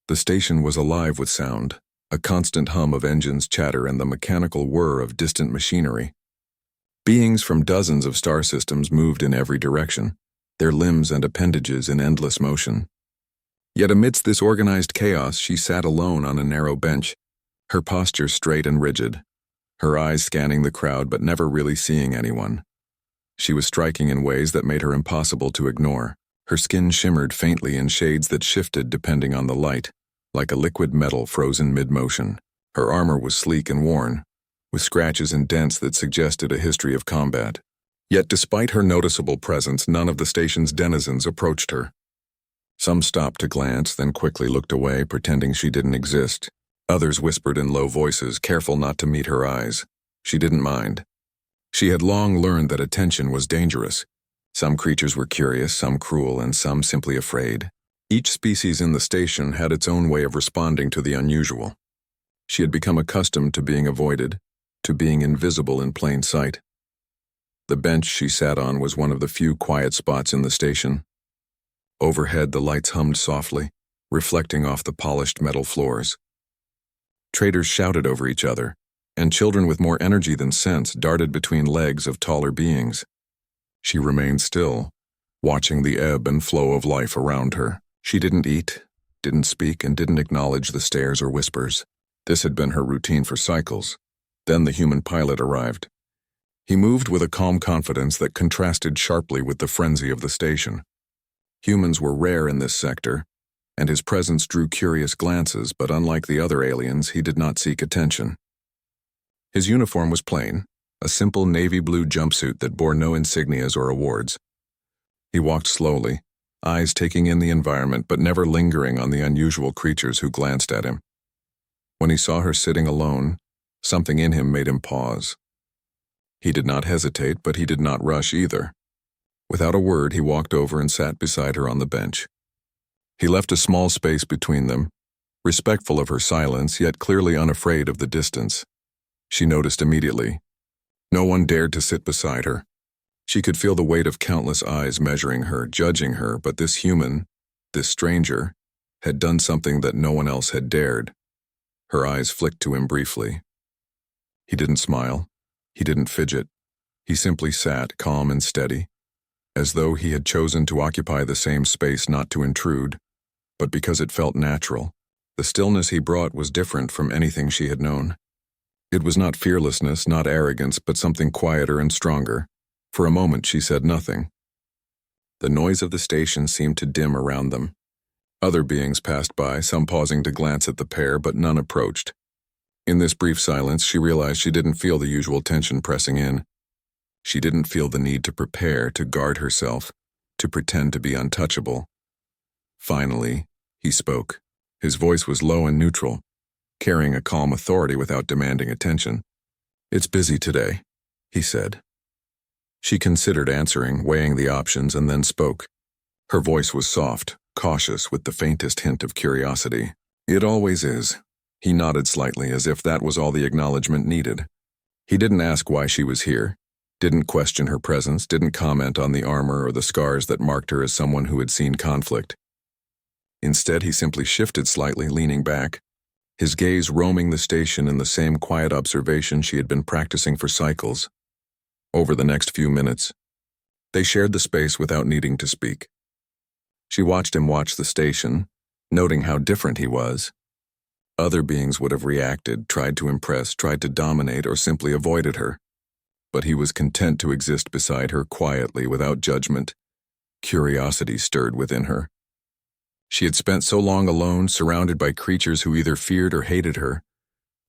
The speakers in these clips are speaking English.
The station was alive with sound, a constant hum of engines' chatter and the mechanical whir of distant machinery. Beings from dozens of star systems moved in every direction, their limbs and appendages in endless motion. Yet amidst this organized chaos, she sat alone on a narrow bench, her posture straight and rigid, her eyes scanning the crowd but never really seeing anyone. She was striking in ways that made her impossible to ignore. Her skin shimmered faintly in shades that shifted depending on the light, like a liquid metal frozen mid-motion. Her armor was sleek and worn, with scratches and dents that suggested a history of combat. Yet despite her noticeable presence, none of the station's denizens approached her. Some stopped to glance, then quickly looked away, pretending she didn't exist. Others whispered in low voices, careful not to meet her eyes. She didn't mind. She had long learned that attention was dangerous. Some creatures were curious, some cruel, and some simply afraid. Each species in the station had its own way of responding to the unusual. She had become accustomed to being avoided, to being invisible in plain sight. The bench she sat on was one of the few quiet spots in the station. Overhead, the lights hummed softly, reflecting off the polished metal floors. Traders shouted over each other, and children with more energy than sense darted between legs of taller beings. She remained still, watching the ebb and flow of life around her. She didn't eat, didn't speak, and didn't acknowledge the stares or whispers. This had been her routine for cycles. Then the human pilot arrived. He moved with a calm confidence that contrasted sharply with the frenzy of the station. Humans were rare in this sector, and his presence drew curious glances, but unlike the other aliens, he did not seek attention. His uniform was plain, a simple navy blue jumpsuit that bore no insignias or awards. He walked slowly, eyes taking in the environment but never lingering on the unusual creatures who glanced at him. When he saw her sitting alone, something in him made him pause. He did not hesitate, but he did not rush either. Without a word, he walked over and sat beside her on the bench. He left a small space between them, respectful of her silence, yet clearly unafraid of the distance. She noticed immediately. No one dared to sit beside her. She could feel the weight of countless eyes measuring her, judging her, but this human, this stranger, had done something that no one else had dared. Her eyes flicked to him briefly. He didn't smile. He didn't fidget. He simply sat, calm and steady, as though he had chosen to occupy the same space not to intrude, but because it felt natural. The stillness he brought was different from anything she had known. It was not fearlessness, not arrogance, but something quieter and stronger. For a moment she said nothing. The noise of the station seemed to dim around them. Other beings passed by, some pausing to glance at the pair, but none approached. In this brief silence, she realized she didn't feel the usual tension pressing in. She didn't feel the need to prepare, to guard herself, to pretend to be untouchable. Finally, he spoke. His voice was low and neutral, carrying a calm authority without demanding attention. "It's busy today," he said. She considered answering, weighing the options, and then spoke. Her voice was soft, cautious, with the faintest hint of curiosity. "It always is." He nodded slightly, as if that was all the acknowledgement needed. He didn't ask why she was here, didn't question her presence, didn't comment on the armor or the scars that marked her as someone who had seen conflict. Instead, he simply shifted slightly, leaning back, his gaze roaming the station in the same quiet observation she had been practicing for cycles. Over the next few minutes, they shared the space without needing to speak. She watched him watch the station, noting how different he was. Other beings would have reacted, tried to impress, tried to dominate, or simply avoided her. But he was content to exist beside her quietly, without judgment. Curiosity stirred within her. She had spent so long alone, surrounded by creatures who either feared or hated her,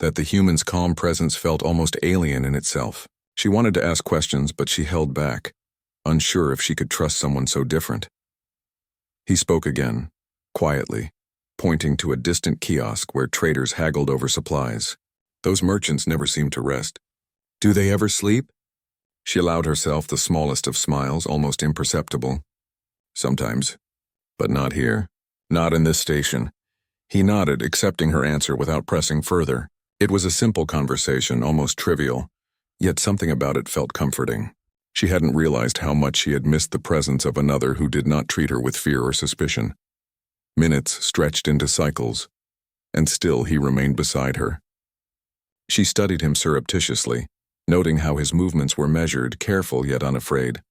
that the human's calm presence felt almost alien in itself. She wanted to ask questions, but she held back, unsure if she could trust someone so different. He spoke again, quietly, pointing to a distant kiosk where traders haggled over supplies. "Those merchants never seem to rest. Do they ever sleep?" She allowed herself the smallest of smiles, almost imperceptible. "Sometimes, but not here. Not in this station." He nodded, accepting her answer without pressing further. It was a simple conversation, almost trivial, yet something about it felt comforting. She hadn't realized how much she had missed the presence of another who did not treat her with fear or suspicion. Minutes stretched into cycles, and still he remained beside her. She studied him surreptitiously, noting how his movements were measured, careful yet unafraid.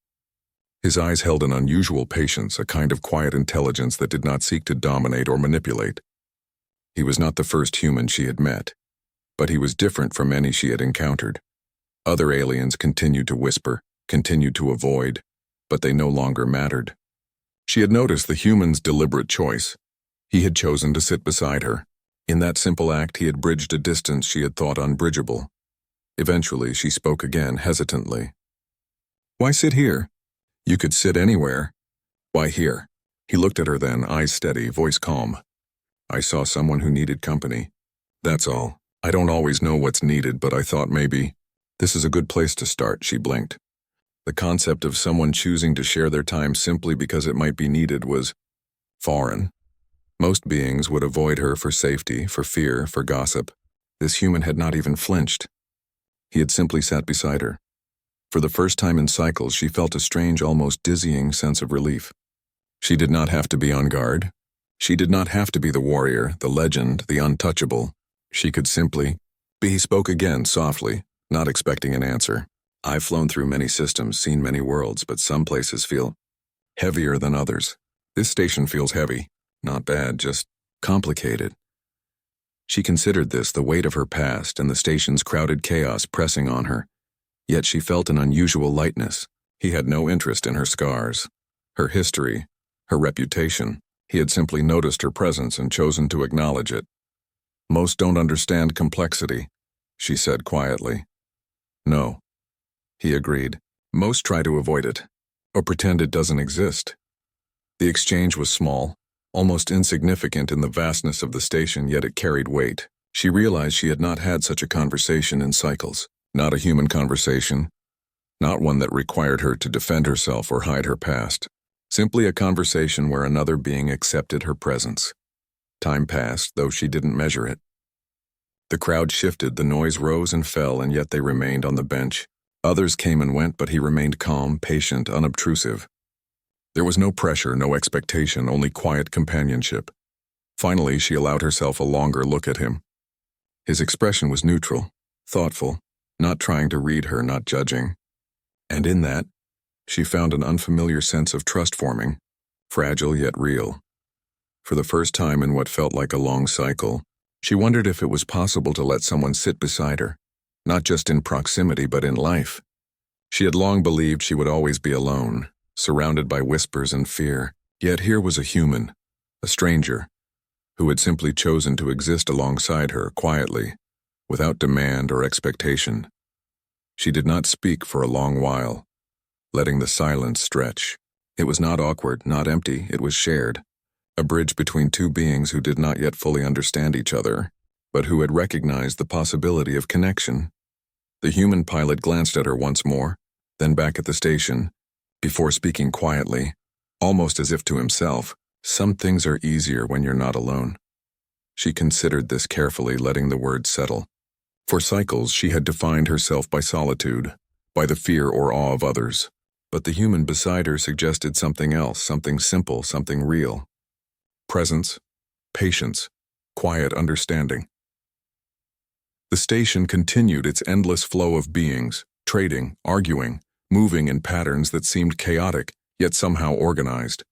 His eyes held an unusual patience, a kind of quiet intelligence that did not seek to dominate or manipulate. He was not the first human she had met, but he was different from any she had encountered. Other aliens continued to whisper, continued to avoid, but they no longer mattered. She had noticed the human's deliberate choice. He had chosen to sit beside her. In that simple act, he had bridged a distance she had thought unbridgeable. Eventually, she spoke again, hesitantly. "Why sit here? You could sit anywhere." "Why here?" He looked at her then, eyes steady, voice calm. "I saw someone who needed company. That's all. I don't always know what's needed, but I thought maybe this is a good place to start," she blinked. The concept of someone choosing to share their time simply because it might be needed was foreign. Most beings would avoid her for safety, for fear, for gossip. This human had not even flinched. He had simply sat beside her. For the first time in cycles, she felt a strange, almost dizzying sense of relief. She did not have to be on guard. She did not have to be the warrior, the legend, the untouchable. She could simply be. He spoke again, softly, not expecting an answer. "I've flown through many systems, seen many worlds, but some places feel heavier than others. This station feels heavy. Not bad, just complicated." She considered this, the weight of her past and the station's crowded chaos pressing on her. Yet she felt an unusual lightness. He had no interest in her scars, her history, her reputation. He had simply noticed her presence and chosen to acknowledge it. "Most don't understand complexity," she said quietly. "No," he agreed. "Most try to avoid it, or pretend it doesn't exist." The exchange was small, almost insignificant in the vastness of the station, yet it carried weight. She realized she had not had such a conversation in cycles. Not a human conversation. Not one that required her to defend herself or hide her past. Simply a conversation where another being accepted her presence. Time passed, though she didn't measure it. The crowd shifted, the noise rose and fell, and yet they remained on the bench. Others came and went, but he remained calm, patient, unobtrusive. There was no pressure, no expectation, only quiet companionship. Finally, she allowed herself a longer look at him. His expression was neutral, thoughtful, not trying to read her, not judging. And in that, she found an unfamiliar sense of trust forming, fragile yet real. For the first time in what felt like a long cycle, she wondered if it was possible to let someone sit beside her, not just in proximity but in life. She had long believed she would always be alone, surrounded by whispers and fear, yet here was a human, a stranger, who had simply chosen to exist alongside her quietly, without demand or expectation. She did not speak for a long while, letting the silence stretch. It was not awkward, not empty, it was shared, a bridge between two beings who did not yet fully understand each other, but who had recognized the possibility of connection. The human pilot glanced at her once more, then back at the station, before speaking quietly, almost as if to himself, "Some things are easier when you're not alone." She considered this carefully, letting the words settle. For cycles, she had defined herself by solitude, by the fear or awe of others. But the human beside her suggested something else, something simple, something real. Presence, patience, quiet understanding. The station continued its endless flow of beings, trading, arguing, moving in patterns that seemed chaotic, yet somehow organized.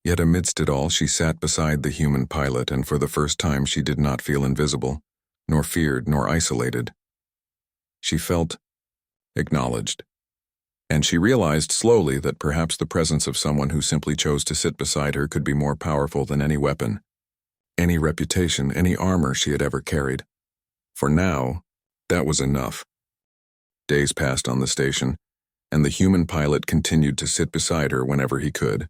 Yet amidst it all, she sat beside the human pilot, and for the first time she did not feel invisible, nor feared, nor isolated. She felt acknowledged. And she realized slowly that perhaps the presence of someone who simply chose to sit beside her could be more powerful than any weapon, any reputation, any armor she had ever carried. For now, that was enough. Days passed on the station, and the human pilot continued to sit beside her whenever he could.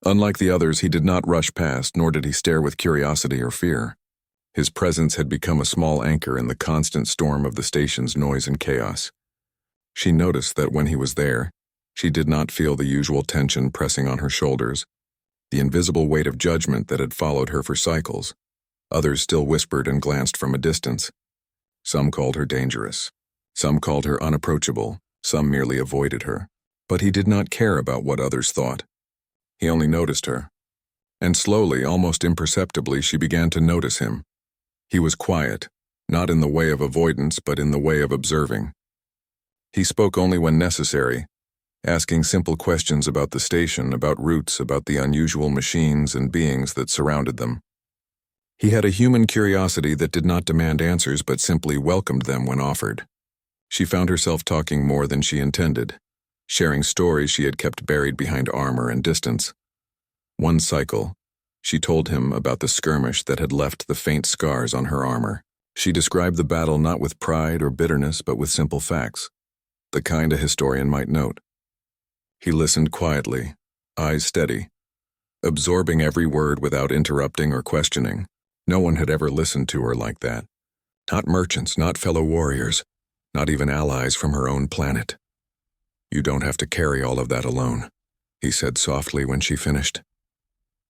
Unlike the others, he did not rush past, nor did he stare with curiosity or fear. His presence had become a small anchor in the constant storm of the station's noise and chaos. She noticed that when he was there, she did not feel the usual tension pressing on her shoulders, the invisible weight of judgment that had followed her for cycles. Others still whispered and glanced from a distance. Some called her dangerous. Some called her unapproachable. Some merely avoided her. But he did not care about what others thought. He only noticed her. And slowly, almost imperceptibly, she began to notice him. He was quiet, not in the way of avoidance, but in the way of observing. He spoke only when necessary, asking simple questions about the station, about routes, about the unusual machines and beings that surrounded them. He had a human curiosity that did not demand answers but simply welcomed them when offered. She found herself talking more than she intended, sharing stories she had kept buried behind armor and distance. One cycle, she told him about the skirmish that had left the faint scars on her armor. She described the battle not with pride or bitterness but with simple facts, the kind a historian might note. He listened quietly, eyes steady, absorbing every word without interrupting or questioning. No one had ever listened to her like that. Not merchants, not fellow warriors, not even allies from her own planet. "You don't have to carry all of that alone," he said softly when she finished.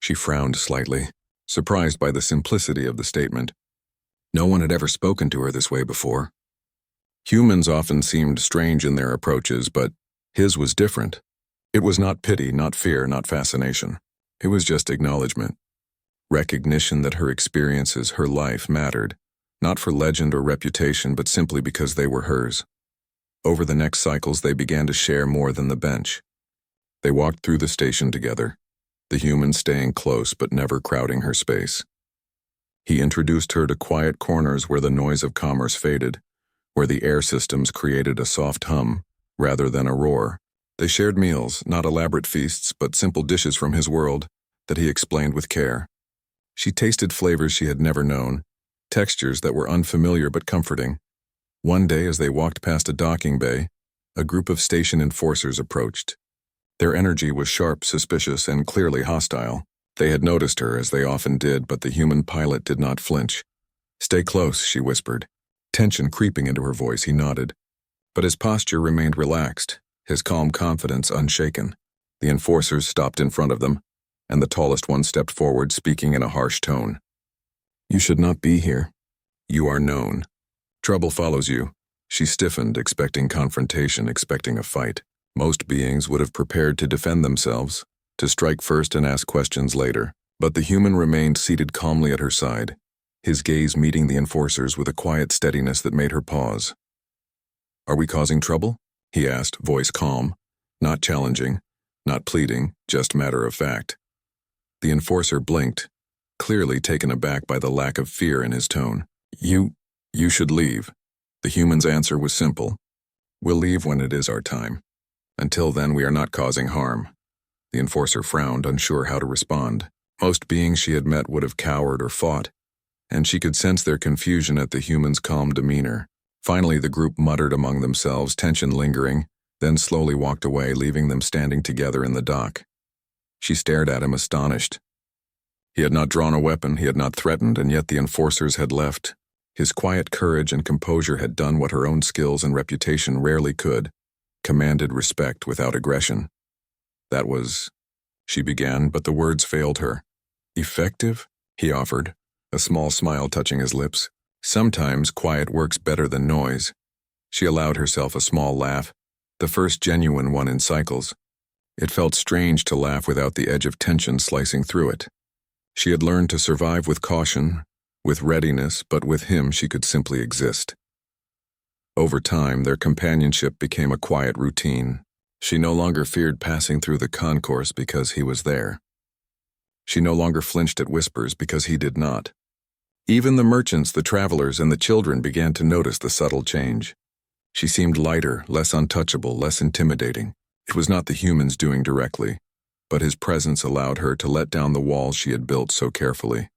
She frowned slightly, surprised by the simplicity of the statement. No one had ever spoken to her this way before. Humans often seemed strange in their approaches, but his was different. It was not pity, not fear, not fascination. It was just acknowledgement. Recognition that her experiences, her life, mattered, not for legend or reputation, but simply because they were hers. Over the next cycles, they began to share more than the bench. They walked through the station together, the humans staying close but never crowding her space. He introduced her to quiet corners where the noise of commerce faded, where the air systems created a soft hum rather than a roar. They shared meals, not elaborate feasts, but simple dishes from his world that he explained with care. She tasted flavors she had never known, textures that were unfamiliar but comforting. One day, as they walked past a docking bay, a group of station enforcers approached. Their energy was sharp, suspicious, and clearly hostile. They had noticed her, as they often did, but the human pilot did not flinch. "Stay close," she whispered. Tension creeping into her voice, he nodded. But his posture remained relaxed, his calm confidence unshaken. The enforcers stopped in front of them, and the tallest one stepped forward, speaking in a harsh tone. "You should not be here. You are known. Trouble follows you." She stiffened, expecting confrontation, expecting a fight. Most beings would have prepared to defend themselves, to strike first and ask questions later. But the human remained seated calmly at her side, his gaze meeting the enforcers with a quiet steadiness that made her pause. "Are we causing trouble?" he asked, voice calm, not challenging, not pleading, just matter of fact. The enforcer blinked, clearly taken aback by the lack of fear in his tone. You should leave." The human's answer was simple. "We'll leave when it is our time. Until then, we are not causing harm." The enforcer frowned, unsure how to respond. Most beings she had met would have cowered or fought, and she could sense their confusion at the human's calm demeanor. Finally, the group muttered among themselves, tension lingering, then slowly walked away, leaving them standing together in the dock. She stared at him, astonished. He had not drawn a weapon, he had not threatened, and yet the enforcers had left. His quiet courage and composure had done what her own skills and reputation rarely could, commanded respect without aggression. "That was," she began, but the words failed her. "Effective?" he offered, a small smile touching his lips. "Sometimes quiet works better than noise." She allowed herself a small laugh, the first genuine one in cycles. It felt strange to laugh without the edge of tension slicing through it. She had learned to survive with caution, with readiness, but with him she could simply exist. Over time, their companionship became a quiet routine. She no longer feared passing through the concourse because he was there. She no longer flinched at whispers because he did not. Even the merchants, the travelers, and the children began to notice the subtle change. She seemed lighter, less untouchable, less intimidating. It was not the humans doing directly, but his presence allowed her to let down the walls she had built so carefully.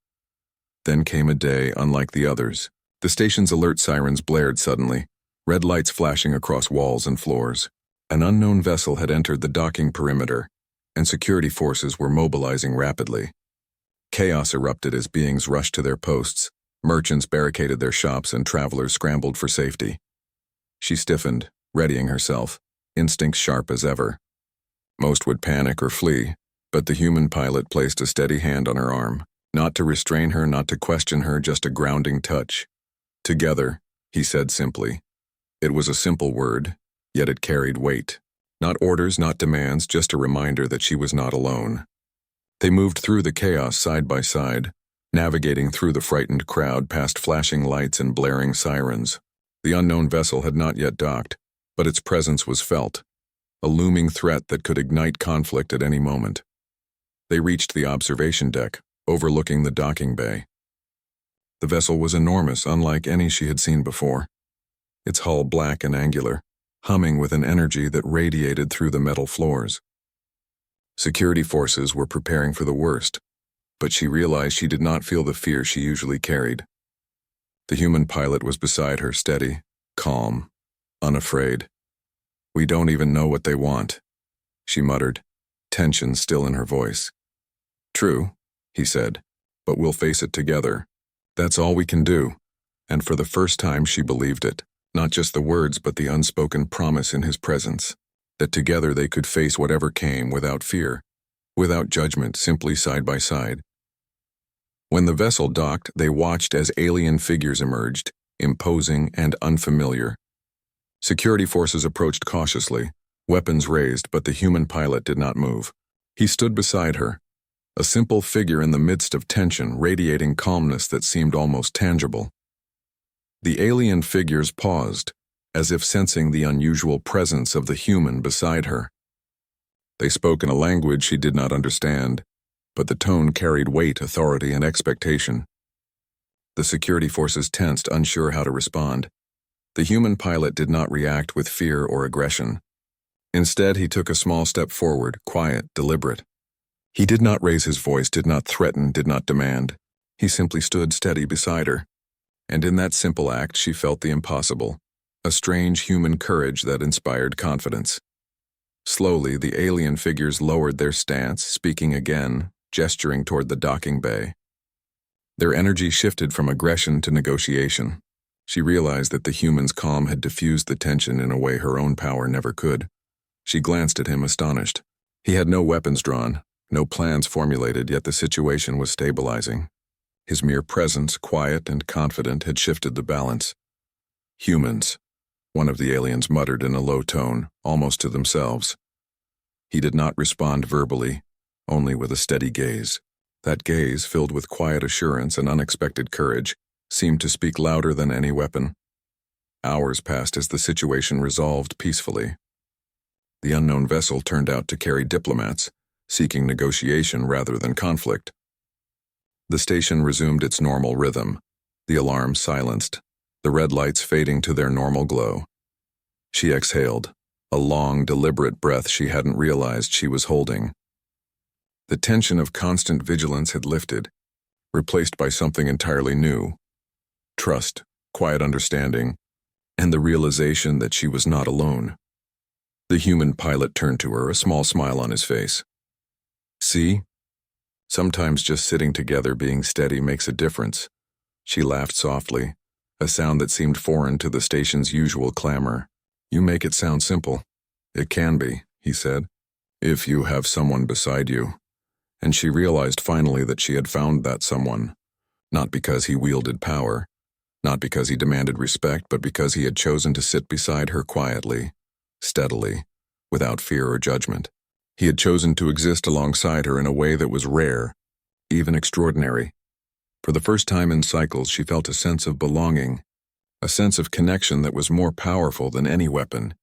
Then came a day unlike the others. The station's alert sirens blared suddenly, red lights flashing across walls and floors. An unknown vessel had entered the docking perimeter, and security forces were mobilizing rapidly. Chaos erupted as beings rushed to their posts, merchants barricaded their shops, and travelers scrambled for safety. She stiffened, readying herself, instincts sharp as ever. Most would panic or flee, but the human pilot placed a steady hand on her arm, not to restrain her, not to question her, just a grounding touch. "Together," he said simply. It was a simple word, yet it carried weight. Not orders, not demands, just a reminder that she was not alone. They moved through the chaos side by side, navigating through the frightened crowd past flashing lights and blaring sirens. The unknown vessel had not yet docked, but its presence was felt, a looming threat that could ignite conflict at any moment. They reached the observation deck, overlooking the docking bay. The vessel was enormous, unlike any she had seen before. Its hull black and angular, humming with an energy that radiated through the metal floors. Security forces were preparing for the worst, but she realized she did not feel the fear she usually carried. The human pilot was beside her, steady, calm, unafraid. "We don't even know what they want," she muttered, tension still in her voice. "True," he said, "but we'll face it together. That's all we can do." And for the first time she believed it, not just the words but the unspoken promise in his presence, that together they could face whatever came without fear, without judgment, simply side by side. When the vessel docked, they watched as alien figures emerged, imposing and unfamiliar. Security forces approached cautiously, weapons raised, but the human pilot did not move. He stood beside her, a simple figure in the midst of tension, radiating calmness that seemed almost tangible. The alien figures paused, as if sensing the unusual presence of the human beside her. They spoke in a language she did not understand, but the tone carried weight, authority, and expectation. The security forces tensed, unsure how to respond. The human pilot did not react with fear or aggression. Instead, he took a small step forward, quiet, deliberate. He did not raise his voice, did not threaten, did not demand. He simply stood steady beside her. And in that simple act, she felt the impossible, a strange human courage that inspired confidence. Slowly, the alien figures lowered their stance, speaking again, gesturing toward the docking bay. Their energy shifted from aggression to negotiation. She realized that the human's calm had diffused the tension in a way her own power never could. She glanced at him, astonished. He had no weapons drawn, no plans formulated, yet the situation was stabilizing. His mere presence, quiet and confident, had shifted the balance. "Humans," one of the aliens muttered in a low tone, almost to themselves. He did not respond verbally, only with a steady gaze. That gaze, filled with quiet assurance and unexpected courage, seemed to speak louder than any weapon. Hours passed as the situation resolved peacefully. The unknown vessel turned out to carry diplomats, seeking negotiation rather than conflict. The station resumed its normal rhythm, the alarm silenced, the red lights fading to their normal glow. She exhaled, a long, deliberate breath she hadn't realized she was holding. The tension of constant vigilance had lifted, replaced by something entirely new. Trust, quiet understanding, and the realization that she was not alone. The human pilot turned to her, a small smile on his face. "See? Sometimes just sitting together, being steady, makes a difference." She laughed softly, a sound that seemed foreign to the station's usual clamor. "You make it sound simple." "It can be," he said, "if you have someone beside you." And she realized finally that she had found that someone, not because he wielded power, not because he demanded respect, but because he had chosen to sit beside her quietly, steadily, without fear or judgment. He had chosen to exist alongside her in a way that was rare, even extraordinary. For the first time in cycles, she felt a sense of belonging, a sense of connection that was more powerful than any weapon,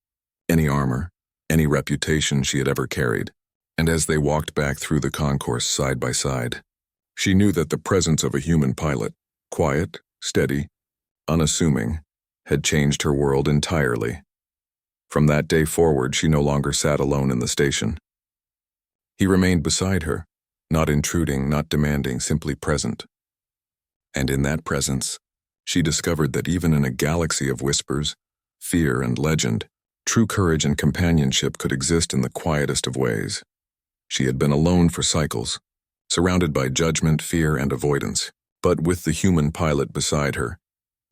any armor, any reputation she had ever carried. And as they walked back through the concourse side by side, she knew that the presence of a human pilot, quiet, steady, unassuming, had changed her world entirely. From that day forward, she no longer sat alone in the station. He remained beside her, not intruding, not demanding, simply present. And in that presence, she discovered that even in a galaxy of whispers, fear, and legend, true courage and companionship could exist in the quietest of ways. She had been alone for cycles, surrounded by judgment, fear, and avoidance. But with the human pilot beside her,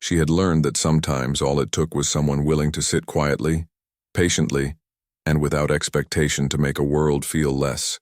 she had learned that sometimes all it took was someone willing to sit quietly, patiently, and without expectation to make a world feel less,